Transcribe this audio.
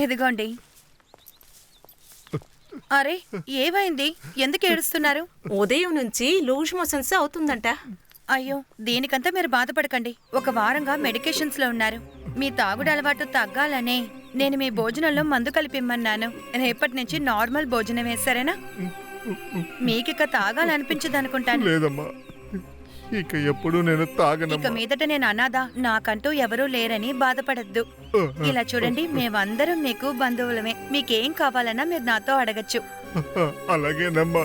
ఇదిగోండి. అరే, ఏమైంది? ఎందుకు ఏడుస్తున్నారు? ఉదయం నుంచి లూజ్ మోషన్స్ అవుతుందంట. అయ్యో, దీనికంతా మీరు బాధపడకండి. ఒక వారంగా మెడికేషన్స్ లో ఉన్నారు. మీ తాగుడు అలవాటు తగ్గాలనే నేను మీ భోజనంలో మందు కలిపిమ్మన్నాను. రేపటి నుంచి నార్మల్ భోజనం వేస్తారేనా? మీకిక తాగాలనిపించదనుకుంటాను. లేదమ్మా, ఇక ఎప్పుడు నేను తాగనమ్మా. ఇక మీదట నేను అనాథ, నాకంటూ ఎవరూ లేరని బాధపడద్దు. ఇలా చూడండి, మేమందరం మీకు బంధువులమే. మీకేం కావాలన్నా మీరు నాతో అడగచ్చు. అలాగేనమ్మా.